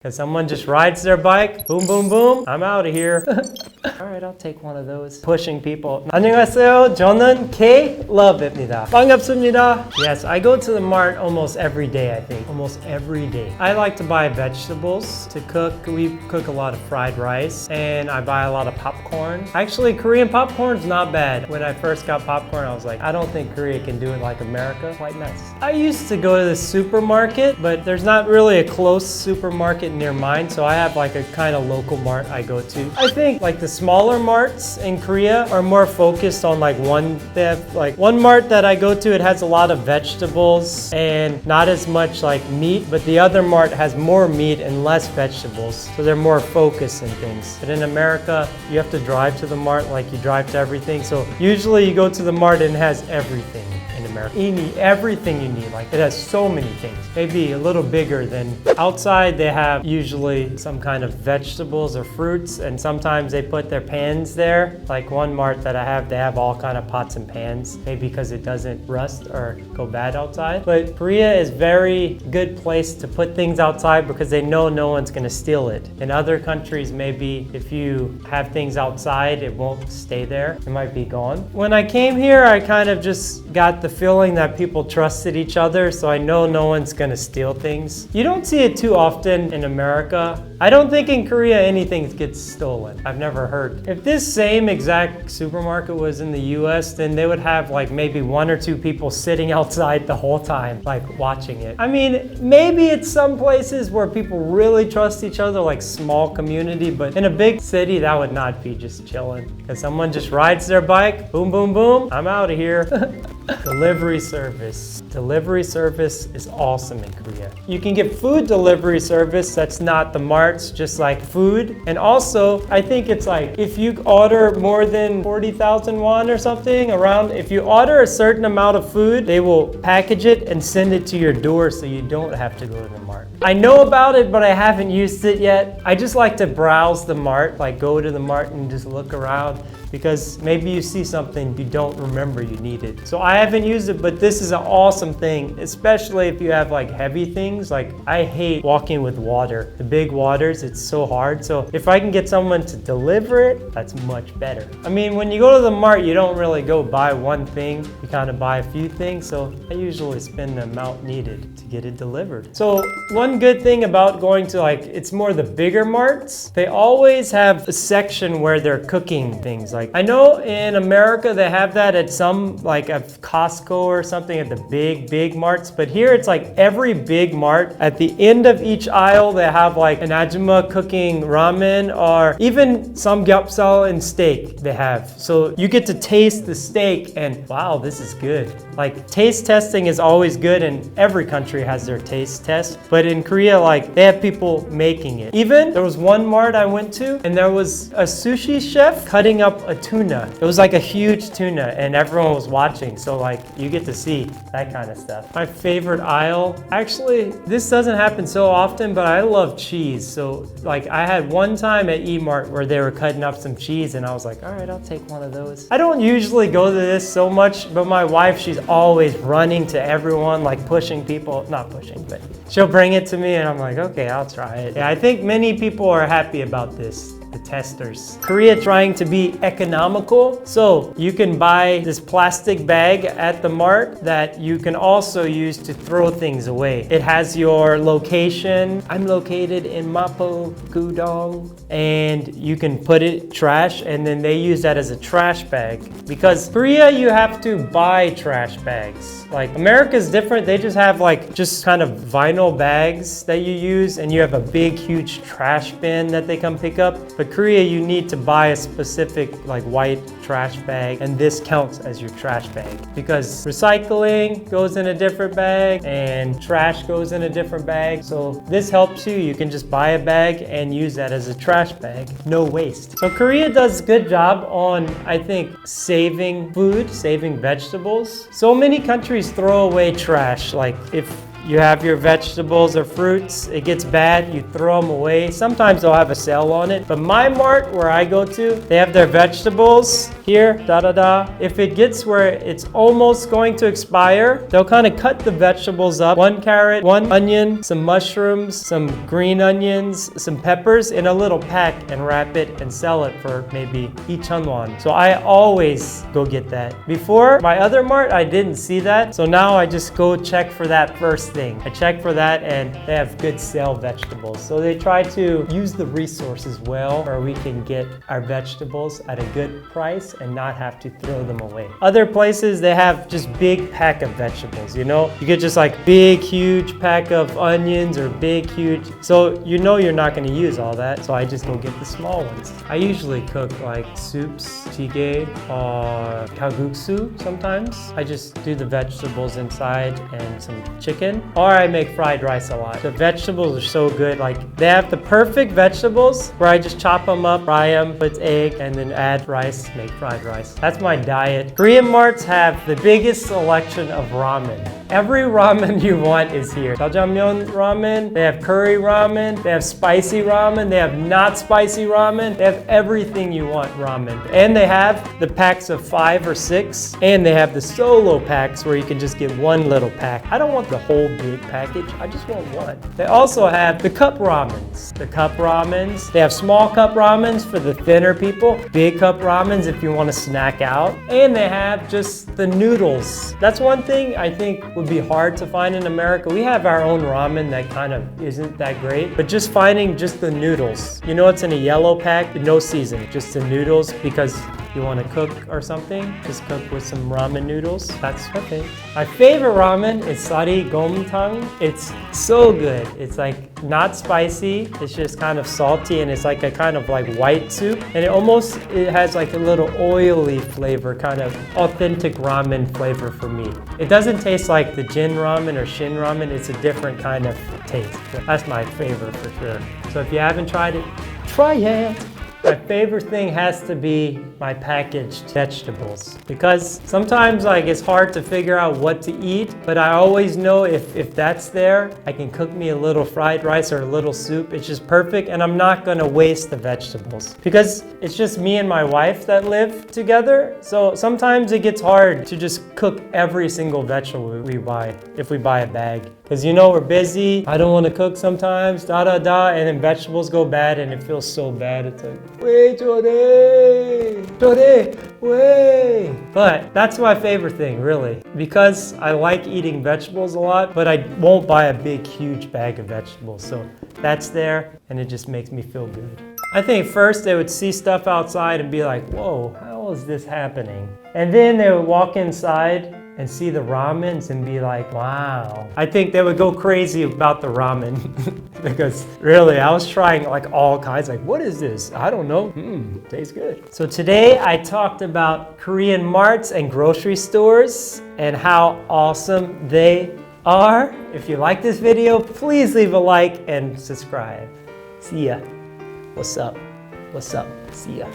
Because someone just rides their bike, boom, boom, boom, I'm out of here. Alright, I'll take one of those. Pushing people. 안녕하세요. 저는 케일럽입니다. 반갑습니다. Yes, I go to the mart almost every day, I think. Almost every day. I like to buy vegetables to cook. We cook a lot of fried rice, and I buy a lot of popcorn. Actually, Korean popcorn's not bad. When I first got popcorn, I was like, I don't think Korea can do it like America. Quite nice. I used to go to the supermarket, but there's not really a close supermarket near mine, so I have like a kind of local mart I go to. I think like the smaller marts in Korea are more focused on like they have like one mart that I go to, it has a lot of vegetables and not as much like meat, but the other mart has more meat and less vegetables, so they're more focused in things. But in America, you have to drive to the mart like you drive to everything, so usually you go to the mart and it has everything. In America, you need everything you need. Like it has so many things. Maybe a little bigger than outside. They have usually some kind of vegetables or fruits, and sometimes they put their pans there. Like one mart that I have, they have all kind of pots and pans. Maybe because it doesn't rust or go bad outside. But Korea is very good place to put things outside because they know no one's gonna steal it. In other countries, maybe if you have things outside, it won't stay there. It might be gone. When I came here, I kind of just got the feeling that people trusted each other, so I know no one's gonna steal things. You don't see it too often in America. I don't think in Korea anything gets stolen. I've never heard. If this same exact supermarket was in the US, then they would have like maybe one or two people sitting outside the whole time, like watching it. I mean, maybe it's some places where people really trust each other, like small community, but in a big city, that would not be just chilling. Because someone just rides their bike, boom, boom, boom, I'm out of here. Delivery service. Delivery service is awesome in Korea. You can get food delivery service that's not the marts, just like food. And also, I think it's like if you order more than 40,000 won or something around, if you order a certain amount of food, they will package it and send it to your door so you don't have to go to the mart. I know about it, but I haven't used it yet. I just like to browse the mart, like go to the mart and just look around, because maybe you see something you don't remember you needed. So I haven't used it, but this is an awesome thing, especially if you have like heavy things. Like I hate walking with water. The big waters, it's so hard. So if I can get someone to deliver it, that's much better. I mean, when you go to the mart, you don't really go buy one thing. You kind of buy a few things. So I usually spend the amount needed to get it delivered. So one good thing about going to like, it's more the bigger marts, they always have a section where they're cooking things. Like I know in America they have that at some like at Costco or something at the big marts, but here it's like every big mart at the end of each aisle they have like an ajumma cooking ramen, or even some gyapsal and steak they have. So you get to taste the steak and wow, this is good. Like taste testing is always good, and every country has their taste test, but in Korea like they have people making it. Even there was one mart I went to and there was a sushi chef cutting up a tuna. It was like a huge tuna and everyone was watching, so like you get to see that kind of stuff. My favorite aisle, actually this doesn't happen so often, but I love cheese. So like I had one time at E-Mart where they were cutting up some cheese and I was like, all right, I'll take one of those. I don't usually go to this so much, but my wife, she's always running to everyone, like pushing people, not pushing, but she'll bring it to me and I'm like, okay, I'll try it. Yeah, I think many people are happy about this. The testers. Korea trying to be economical, so you can buy this plastic bag at the mart that you can also use to throw things away. It has your location. I'm located in Mapo, Gudong, and you can put it trash, and then they use that as a trash bag. Because Korea, you have to buy trash bags. Like America's different. They just have like just kind of vinyl bags that you use, and you have a big, huge trash bin that they come pick up. But Korea, you need to buy a specific like white trash bag, and this counts as your trash bag because recycling goes in a different bag and trash goes in a different bag. So this helps you. You can just buy a bag and use that as a trash bag. No waste. So Korea does a good job on, I think, saving food, saving vegetables. So many countries throw away trash. Like if You have your vegetables or fruits. It gets bad, you throw them away. Sometimes they'll have a sale on it. But my mart where I go to, they have their vegetables here, If it gets where it's almost going to expire, they'll kind of cut the vegetables up. 1 carrot, 1 onion, some mushrooms, some green onions, some peppers in a little pack and wrap it and sell it for maybe 2,000 won. So I always go get that. Before, my other mart, I didn't see that. So now I just go check for that first thing. I check for that and they have good sale vegetables. So they try to use the resources well, where we can get our vegetables at a good price and not have to throw them away. Other places, they have just big pack of vegetables, you know? You get just like big, huge pack of onions or big, huge. So you know you're not gonna use all that. So I just go get the small ones. I usually cook like soups, jjigae, or kalguksu sometimes. I just do the vegetables inside and some chicken. Or I make fried rice a lot. The vegetables are so good. Like they have the perfect vegetables where I just chop them up, fry them, put egg, and then add rice, make fried rice. That's my diet. Korean marts have the biggest selection of ramen. Every ramen you want is here. Jjajangmyeon ramen, they have curry ramen, they have spicy ramen, they have not spicy ramen, they have everything you want ramen. And they have the packs of 5 or 6, and they have the solo packs where you can just get one little pack. I don't want the whole big package, I just want one. They also have the cup ramens. The cup ramens, they have small cup ramens for the thinner people, big cup ramens if you want to snack out, and they have just the noodles. That's one thing I think would be hard to find in America. We have our own ramen that kind of isn't that great, but just finding just the noodles. You know it's in a yellow pack, no season, just the noodles because you want to cook or something, just cook with some ramen noodles. That's okay. My favorite ramen is sari gomtang. It's so good. It's like not spicy. It's just kind of salty and it's like a kind of like white soup. And it has like a little oily flavor, kind of authentic ramen flavor for me. It doesn't taste like the Jin ramen or Shin ramen. It's a different kind of taste. That's my favorite for sure. So if you haven't tried it, try it. My favorite thing has to be my packaged vegetables because sometimes like it's hard to figure out what to eat, but I always know if that's there, I can cook me a little fried rice or a little soup. It's just perfect and I'm not gonna waste the vegetables because it's just me and my wife that live together. So sometimes it gets hard to just cook every single vegetable we buy if we buy a bag. Because you know we're busy, I don't want to cook sometimes, and then vegetables go bad and it feels so bad. It's like, wait, wait. But that's my favorite thing, really. Because I like eating vegetables a lot, but I won't buy a big, huge bag of vegetables. So that's there, and it just makes me feel good. I think first they would see stuff outside and be like, whoa, how is this happening? And then they would walk inside and see the ramens and be like, wow. I think they would go crazy about the ramen because really, I was trying like all kinds, like what is this? I don't know, tastes good. So today I talked about Korean marts and grocery stores and how awesome they are. If you like this video, please leave a like and subscribe. See ya. What's up? What's up? See ya.